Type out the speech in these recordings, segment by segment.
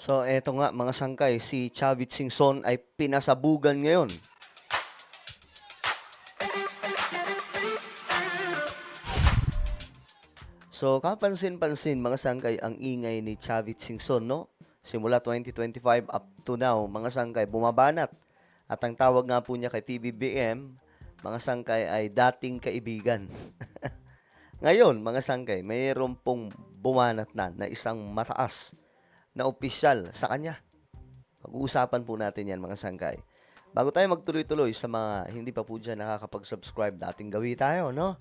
So eto nga mga sangkay, si Chavit Singson ay pinasabugan ngayon. So kapansin-pansin mga sangkay ang ingay ni Chavit Singson, no? Simula 2025 up to now, mga sangkay bumabanat. At ang tawag nga po niya kay PBBM, mga sangkay ay dating kaibigan. Ngayon, mga sangkay, mayroon pong bumanat na isang mataas na opisyal sa kanya. Pag-uusapan po natin yan mga sangkay. Bago tayo magtuloy-tuloy sa mga hindi pa po dyan nakakapag-subscribe, dating gawi tayo, no?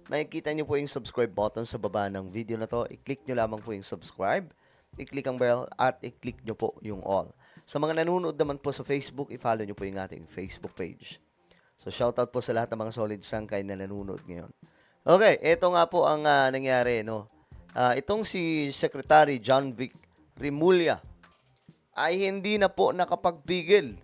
Makikita nyo po yung subscribe button sa baba ng video na to. I-click nyo lamang po yung subscribe, i-click ang bell, at i-click nyo po yung all. Sa mga nanonood naman po sa Facebook, i-follow nyo po yung ating Facebook page. So, shoutout po sa lahat ng mga solid sangkay na nanonood ngayon. Okay, eto nga po ang nangyari, no? Itong si Secretary John Vic Rimulya ay hindi na po nakapagpigil.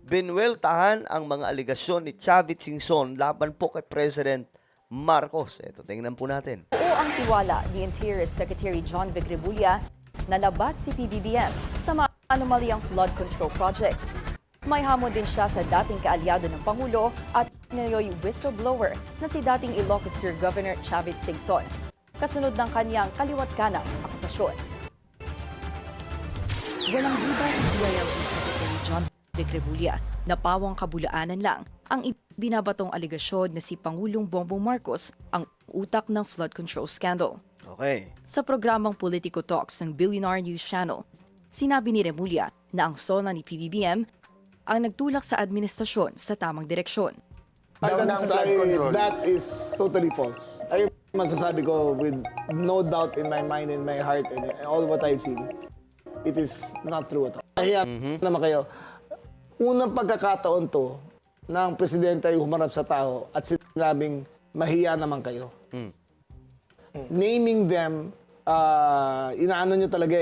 Binweltahan ang mga aligasyon ni Chavit Singson laban po kay President Marcos. Ito, tingnan po natin. Oo ang tiwala ni Interior Secretary John Vic Rimulya na labas si PBBM sa mga anomalyang flood control projects. May hamon din siya sa dating kaalyado ng Pangulo at ngayoy whistleblower na si dating Ilocos Sur Governor Chavit Singson, kasunod ng kanyang kaliwat-kanang akusasyon. Walang duda si DILG Secretary John Vic Rimulya na pawang kabulaanan lang ang binabatong aligasyon na si Pangulong Bongbong Marcos ang utak ng flood control scandal. Okay. Sa programang Politico Talks ng Billionaire News Channel, sinabi ni Rimulya na ang SONA ni PBBM ang nagtulak sa administrasyon sa tamang direksyon. I can ng say flood control. that is totally false. Ay masasabi ko with no doubt in my mind and my heart and all what I've seen, it is not true at all. Kaya naman kayo, unang pagkakataon to ng presidente ay humarap sa tao at sinabing mahiya naman kayo. Naming them, inaano nyo talaga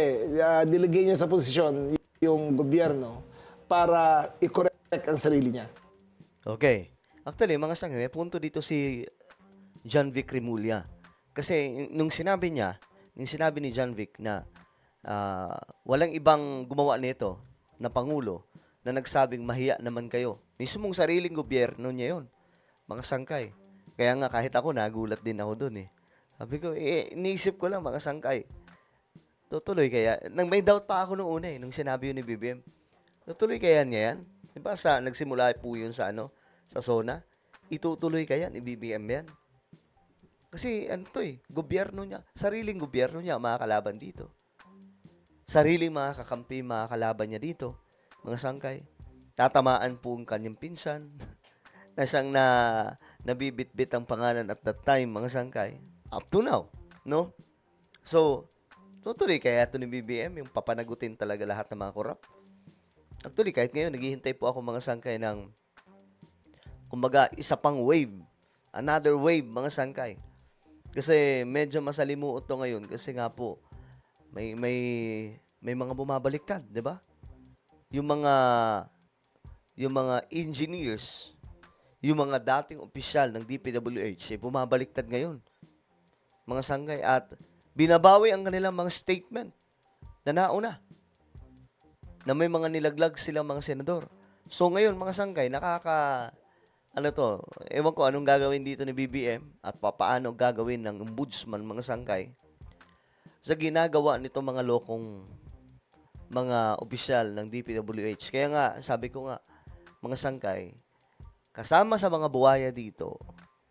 diligay niya sa posisyon yung gobyerno para i-correct ang sarili niya. Okay. Actually, mga sangkay, may punto dito si John Vic Rimulya. Kasi nung sinabi ni John Vic na walang ibang gumawa nito na Pangulo na nagsabing mahiya naman kayo. Mismong sariling gobyerno niya yun. Mga sangkay. Kaya nga kahit ako, nagulat din ako dun eh. Sabi ko, iniisip ko lang mga sangkay. Tutuloy kaya? Nang may doubt pa ako noong una eh, nung sinabi yun ni BBM. Tutuloy kaya niya yan? Diba nagsimula po yun sa sa SONA? Itutuloy kaya ni BBM yan? Kasi gobyerno niya, sariling gobyerno niya mga kalaban dito. Sariling mga kakampi, mga kalaban niya dito. Mga sangkay. Tatamaan po ang kanyang pinsan. Nasang nabibitbit ang pangalan at that time, mga sangkay. Up to now, no? So, tutuloy kaya ito ni BBM, yung papanagutin talaga lahat ng mga korap. Actually, kahit ngayon, naghihintay po ako mga sangkay ng, kumbaga, isa pang wave. Another wave, mga sangkay. Kasi medyo masalimuot to ngayon kasi nga po, may mga bumabaliktad, di ba? Yung mga engineers, yung mga dating opisyal ng DPWH, bumabaliktad ngayon. Mga sangkay at binabawi ang kanilang mga statement na nauna na may mga nilaglag silang mga senador. So ngayon, mga sangkay, ewan ko anong gagawin dito ni BBM at paano gagawin ng ombudsman, mga sangkay, sa ginagawa nito mga lokong mga opisyal ng DPWH. Kaya nga, sabi ko nga, mga sangkay, kasama sa mga buwaya dito,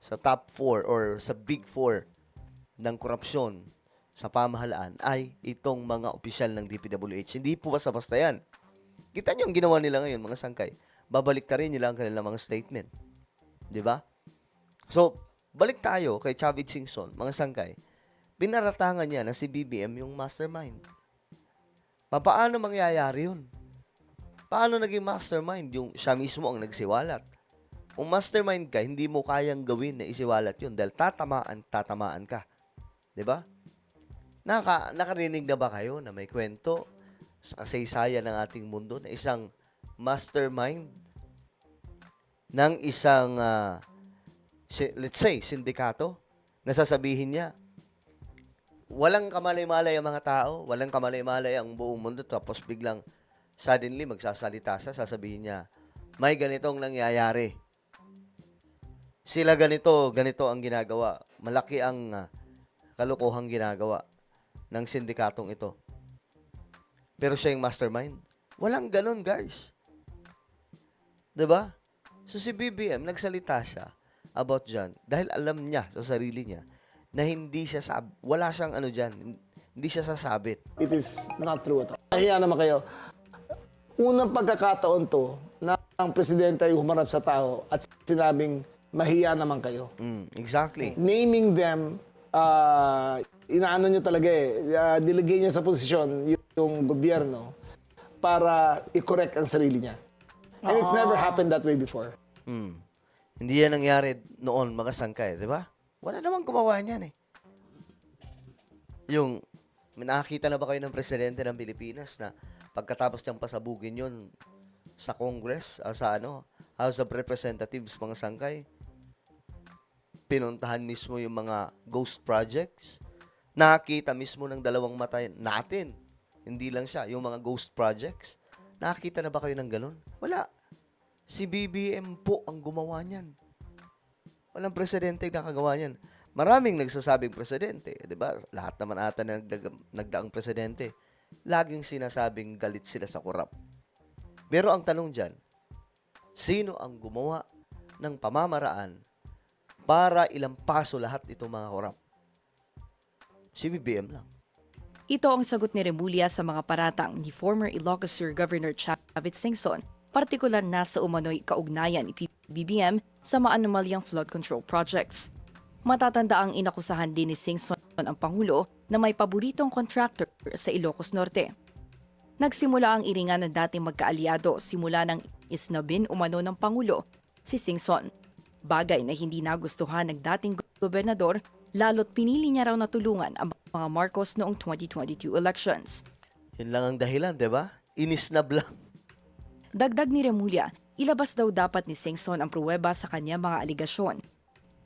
sa top 4 or sa big 4 ng korupsyon sa pamahalaan ay itong mga opisyal ng DPWH. Hindi po basta-basta yan. Kita nyo ang ginawa nila ngayon, mga sangkay. Babalik rin nila ang kanilang mga statement. Di ba? So, balik tayo kay Chavit Singson, mga sangkay. Pinaratangan niya na si BBM yung mastermind. Paano mangyayari yun? Paano naging mastermind? Yung siya mismo ang nagsiwalat. Kung mastermind ka, hindi mo kayang gawin na isiwalat yun dahil tatamaan ka. Diba? Nakarinig na ba kayo na may kwento sa kasaysayan ng ating mundo na isang mastermind ng isang, let's say, sindikato na sasabihin niya, walang kamalay-malay ang mga tao, walang kamalay-malay ang buong mundo, tapos biglang suddenly magsasalita siya, sasabihin niya, may ganitong nangyayari. Sila ganito, ganito ang ginagawa. Malaki ang kalokohang ginagawa ng sindikatong ito. Pero siya yung mastermind. Walang ganun, guys. 'Di ba? So si BBM, nagsalita siya about dyan dahil alam niya sa sarili niya na hindi siya wala siyang ano dyan, hindi siya sasabit. It is not true at all. Nahiya naman kayo. Unang pagkakataon to na ang presidente ay humarap sa tao at sinabing, mahiya naman kayo. Exactly. Naming them, inaano nyo talaga nilagay niya sa posisyon yung gobyerno para i-correct ang sarili niya. And it's never happened that way before. Hindi yan nangyari noon, mga sangkay, di ba? Wala namang gumawa niyan eh. Yung, nakakita na ba kayo ng presidente ng Pilipinas na pagkatapos niyang pasabugin yun sa Congress, sa House of Representatives, mga sangkay, pinuntahan mismo yung mga ghost projects, nakakita mismo ng dalawang mata natin, hindi lang siya, yung mga ghost projects. Nakakita na ba kayo ng ganun? Wala. Si BBM po ang gumawa niyan. Walang presidente nakagawa niyan. Maraming nagsasabing presidente, 'di ba? Lahat naman ata na nagdaang presidente, laging sinasabing galit sila sa korap. Pero ang tanong diyan, sino ang gumawa ng pamamaraan para ilampaso lahat itong mga korap? Si BBM lang. Ito ang sagot ni Remulla sa mga paratang ni former Ilocos Sur Governor Chavit Singson, partikular na sa umano'y kaugnayan ni BBM sa maanomalyang flood control projects. Matatanda ang inakusahan din ni Singson ang Pangulo na may paboritong contractor sa Ilocos Norte. Nagsimula ang iringan ng dating magkaalyado simula ng isnabin umano ng Pangulo, si Singson. Bagay na hindi nagustuhan ng dating gobernador, lalo't pinili niya raw na tulungan ang mga Marcos noong 2022 elections. Yun lang ang dahilan, di ba? Inisnab lang. Dagdag ni Remulla, ilabas daw dapat ni Singson ang pruweba sa kanya mga aligasyon.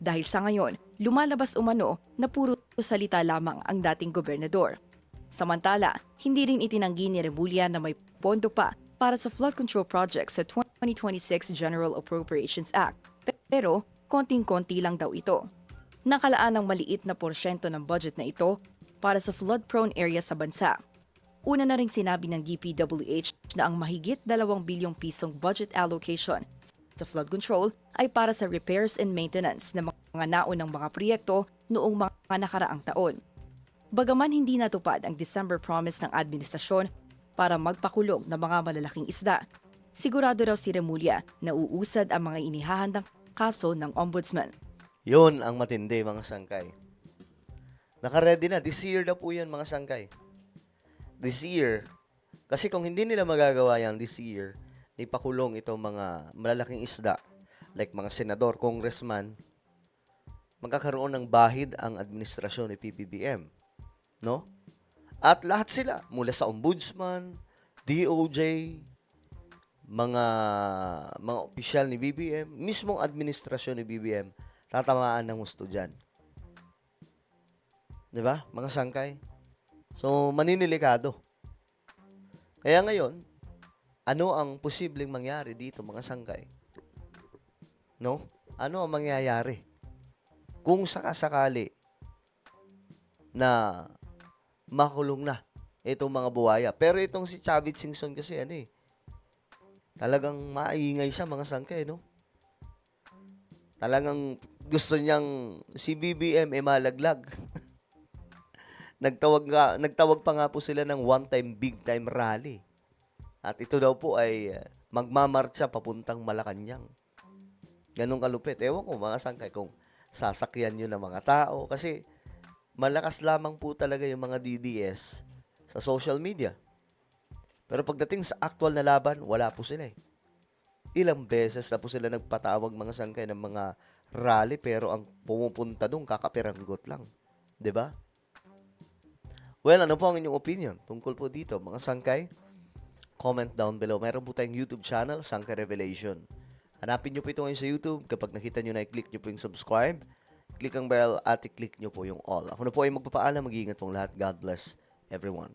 Dahil sa ngayon, lumalabas umano na puro salita lamang ang dating gobernador. Samantala, hindi rin itinanggi ni Remulla na may pondo pa para sa flood control project sa 2026 General Appropriations Act. Pero, konting-konti lang daw ito. Nakalaan ng maliit na porsyento ng budget na ito para sa flood-prone area sa bansa. Una na rin sinabi ng DPWH na ang mahigit 2 bilyong pisong budget allocation sa flood control ay para sa repairs and maintenance ng mga naunang mga proyekto noong mga nakaraang taon. Bagaman hindi natupad ang December promise ng administrasyon para magpakulong ng mga malalaking isda, sigurado raw si Remulla na uusad ang mga inihahandang kaso ng ombudsman. Yun ang matindi, mga sangkay. Naka-ready na. This year na po yan, mga sangkay. This year. Kasi kung hindi nila magagawa yan this year, ipakulong itong mga malalaking isda, like mga senador, congressman, magkakaroon ng bahid ang administrasyon ni PBBM. No? At lahat sila, mula sa ombudsman, DOJ, mga opisyal ni BBM, mismong administrasyon ni BBM, tatamaan ng gusto dyan. Diba, mga sangkay? So, maninilikado. Kaya ngayon, ano ang posibleng mangyari dito, mga sangkay? No? Ano ang mangyayari? Kung sakasakali na makulong na itong mga buwaya. Pero itong si Chavit Singson kasi talagang maingay siya, mga sangkay, no? Talagang gusto niyang si BBM malaglag. Nagtawag pa nga po sila ng one-time, big-time rally. At ito daw po ay magmamarcha papuntang Malacanang. Ganun kalupit. Ewan ko, mga sangkay, kung sasakyan nyo ng mga tao. Kasi malakas lamang po talaga yung mga DDS sa social media. Pero pagdating sa actual na laban, wala po sila Ilang beses na po sila nagpatawag, mga sangkay, ng mga rally, pero ang pumupunta doon, kakapiranggot lang. 'Di ba? Well, ano po ang inyong opinion tungkol po dito, mga sangkay? Comment down below. Meron po tayong YouTube channel, Sangkay Revelation. Hanapin nyo po ito ngayon sa YouTube. Kapag nakita nyo na, i-click nyo po yung subscribe. click ang bell at i-click nyo po yung all. Ako na po ay magpapaalam. Mag-iingat pong lahat. God bless everyone.